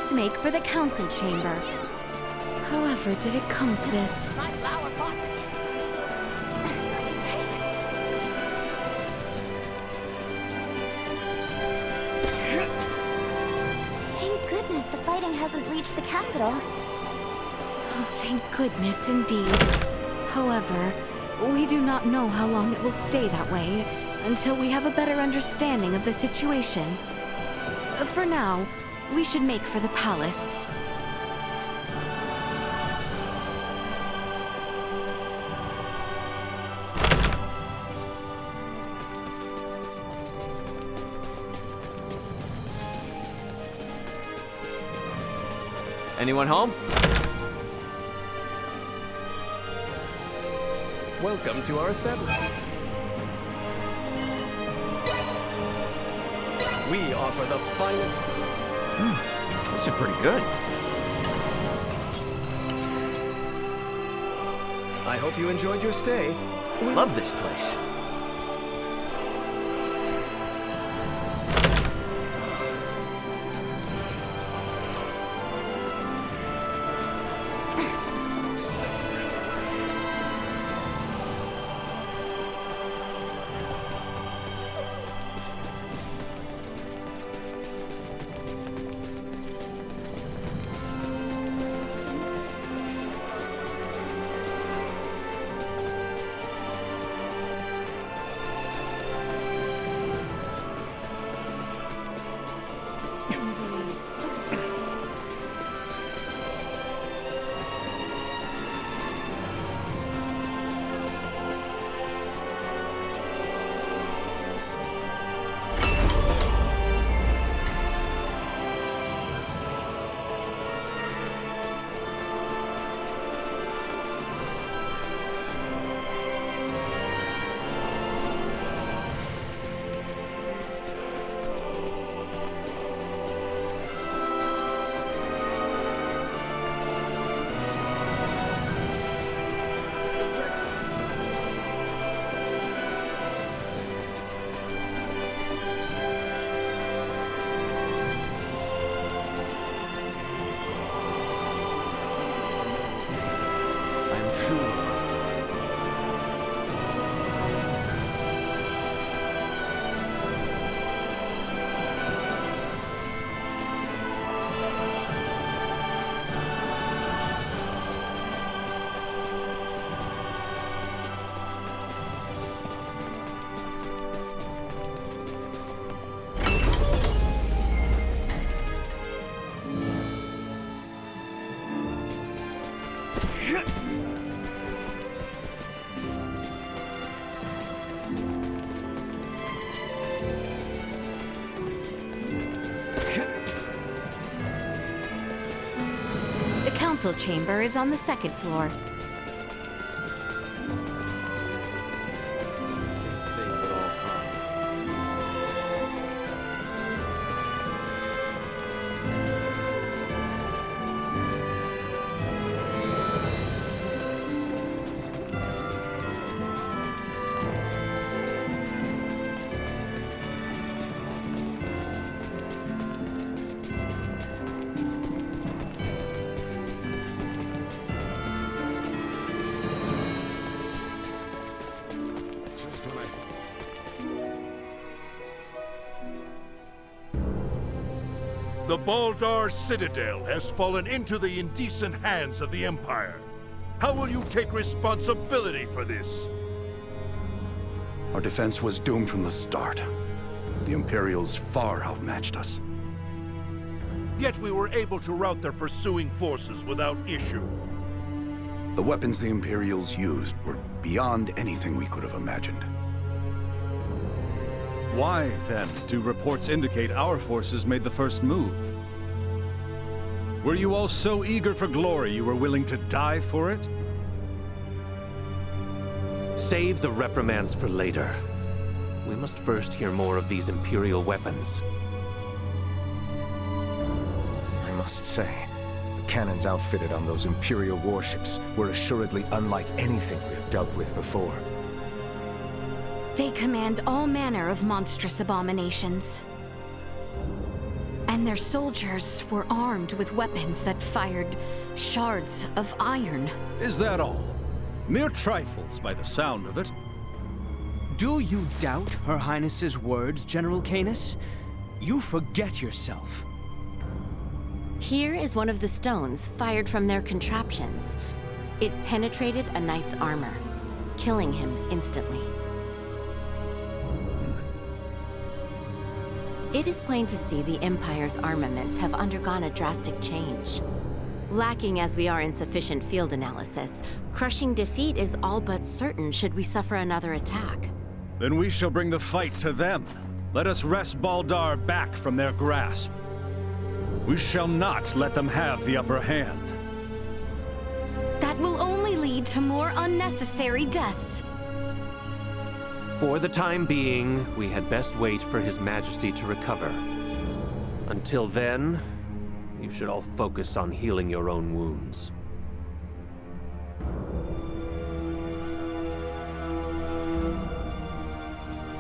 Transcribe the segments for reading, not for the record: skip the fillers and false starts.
us make for the council chamber. However, did it come to this? My flower pot. Thank goodness the fighting hasn't reached the capital. Oh, thank goodness indeed. However, we do not know how long it will stay that way until we have a better understanding of the situation. For now, we should make for the palace. Anyone home? Welcome to our establishment. We offer the finest... This is pretty good. I hope you enjoyed your stay. Love this place. The council chamber is on the second floor. Safe at all costs. The Baldar Citadel has fallen into the indecent hands of the Empire. How will you take responsibility for this? Our defense was doomed from the start. The Imperials far outmatched us. Yet we were able to rout their pursuing forces without issue. The weapons the Imperials used were beyond anything we could have imagined. Why, then, do reports indicate our forces made the first move? Were you all so eager for glory you were willing to die for it? Save the reprimands for later. We must first hear more of these Imperial weapons. I must say, the cannons outfitted on those Imperial warships were assuredly unlike anything we have dealt with before. They command all manner of monstrous abominations. And their soldiers were armed with weapons that fired shards of iron. Is that all? Mere trifles by the sound of it. Do you doubt Her Highness's words, General Canis? You forget yourself. Here is one of the stones fired from their contraptions. It penetrated a knight's armor, killing him instantly. It is plain to see the Empire's armaments have undergone a drastic change. Lacking as we are in sufficient field analysis, crushing defeat is all but certain should we suffer another attack. Then we shall bring the fight to them. Let us wrest Baldar back from their grasp. We shall not let them have the upper hand. That will only lead to more unnecessary deaths. For the time being, we had best wait for His Majesty to recover. Until then, you should all focus on healing your own wounds.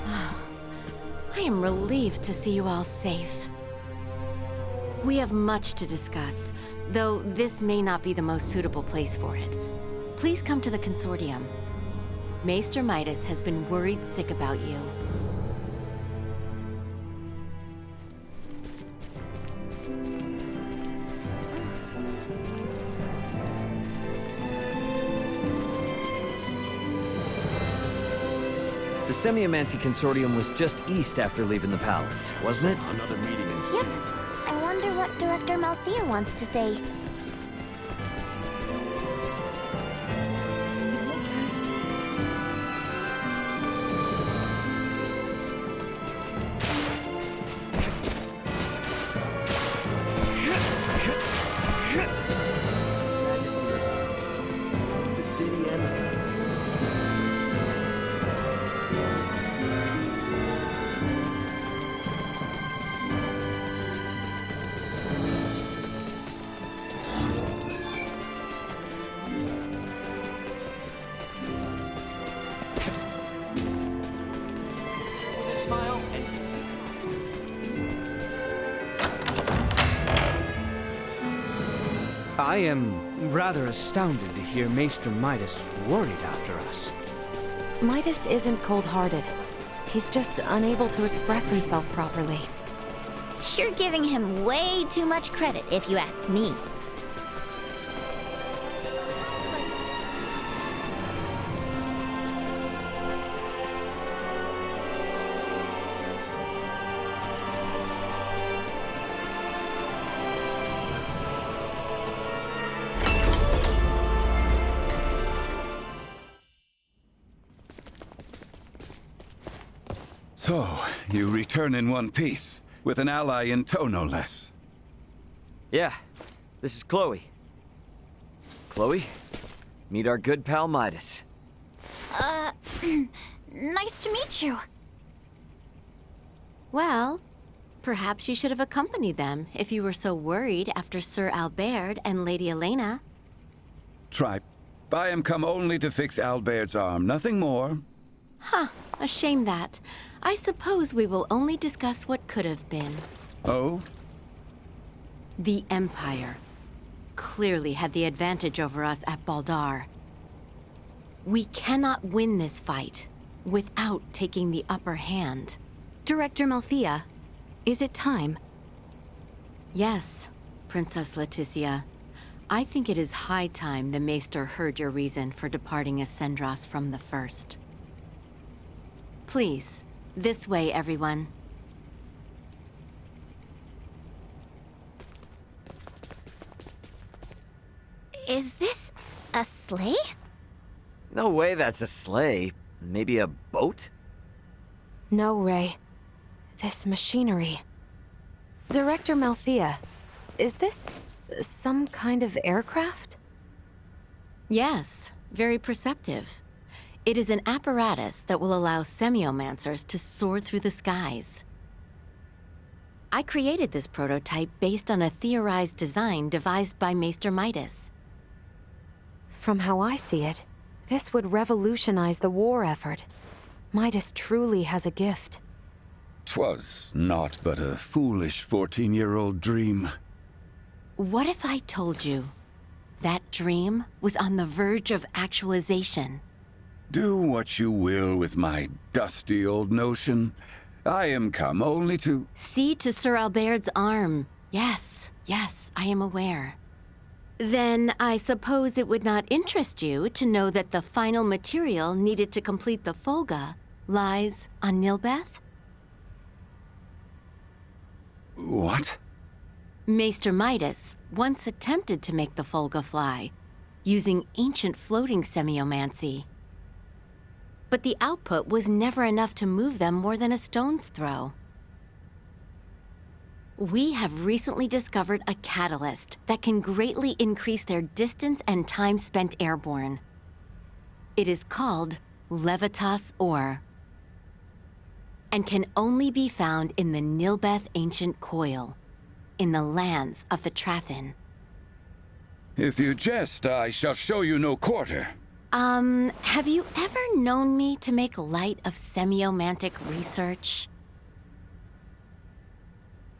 I am relieved to see you all safe. We have much to discuss, though this may not be the most suitable place for it. Please come to the Consortium. Maester Midas has been worried sick about you. The Semiomancy Consortium was just east after leaving the palace, wasn't it? Another meeting ensued. Yep. I wonder what Director Malthea wants to say. The city and Smile and I am rather astounded to hear Maester Midas worried after us. Midas isn't cold-hearted. He's just unable to express himself properly. You're giving him way too much credit, if you ask me. So, you return in one piece, with an ally in tow, no less. Yeah, this is Chloe. Chloe, meet our good pal Midas. Nice to meet you. Well, perhaps you should have accompanied them if you were so worried after Sir Albert and Lady Elena. Tripe, I am come only to fix Albert's arm, nothing more. Huh, a shame that. I suppose we will only discuss what could have been. Oh? The Empire clearly had the advantage over us at Baldar. We cannot win this fight without taking the upper hand. Director Malthea, is it time? Yes, Princess Leticia. I think it is high time the Maester heard your reason for departing Ascendros from the first. Please, this way, everyone. Is this a sleigh? No way that's a sleigh. Maybe a boat? No, Ray. This machinery. Director Malthea, is this some kind of aircraft? Yes, very perceptive. It is an apparatus that will allow semiomancers to soar through the skies. I created this prototype based on a theorized design devised by Maester Midas. From how I see it, this would revolutionize the war effort. Midas truly has a gift. 'Twas naught but a foolish 14-year-old dream. What if I told you that dream was on the verge of actualization? Do what you will with my dusty old notion. I am come only to... See to Sir Albert's arm. Yes, I am aware. Then I suppose it would not interest you to know that the final material needed to complete the Folga lies on Nilbeth? What? Maester Midas once attempted to make the Folga fly, using ancient floating semiomancy. But the output was never enough to move them more than a stone's throw. We have recently discovered a catalyst that can greatly increase their distance and time spent airborne. It is called Levitas ore, and can only be found in the Nilbeth ancient coil, in the lands of the Trathin. If you jest, I shall show you no quarter. Have you ever known me to make light of semiomantic research?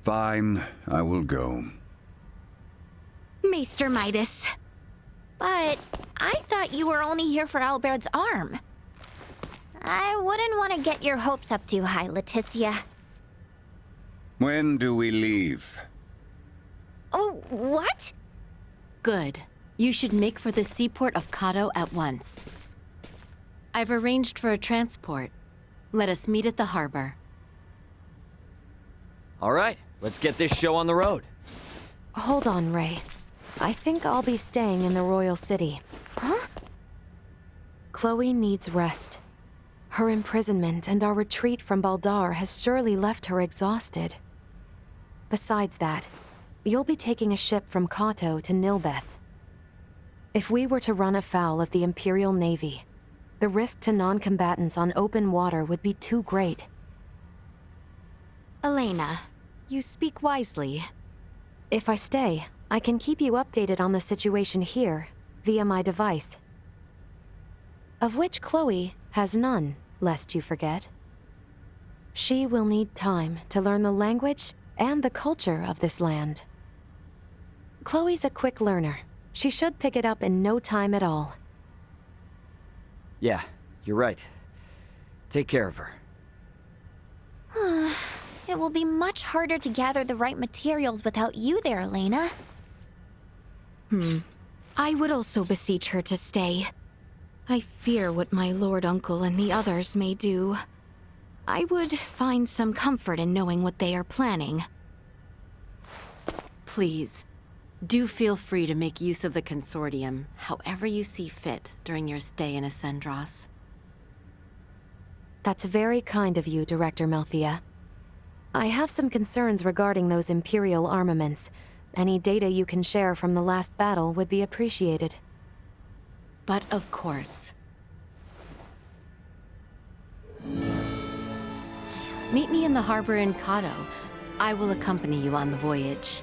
Fine, I will go. Maester Midas. But I thought you were only here for Albert's arm. I wouldn't want to get your hopes up too high, Leticia. When do we leave? Oh, what? Good. You should make for the seaport of Kato at once. I've arranged for a transport. Let us meet at the harbor. All right, let's get this show on the road. Hold on, Ray. I think I'll be staying in the Royal City. Huh? Chloe needs rest. Her imprisonment and our retreat from Baldar has surely left her exhausted. Besides that, you'll be taking a ship from Kato to Nilbeth. If we were to run afoul of the Imperial Navy, the risk to non-combatants on open water would be too great. Elena, you speak wisely. If I stay, I can keep you updated on the situation here, via my device. Of which Chloe has none, lest you forget. She will need time to learn the language and the culture of this land. Chloe's a quick learner. She should pick it up in no time at all. Yeah, you're right. Take care of her. It will be much harder to gather the right materials without you there, Elena. I would also beseech her to stay. I fear what my lord uncle and the others may do. I would find some comfort in knowing what they are planning. Please, do feel free to make use of the consortium however you see fit during your stay in Ascendros. That's very kind of you, Director Melthia. I have some concerns regarding those Imperial armaments. Any data you can share from the last battle would be appreciated. But of course. Meet me in the harbor in Kato. I will accompany you on the voyage.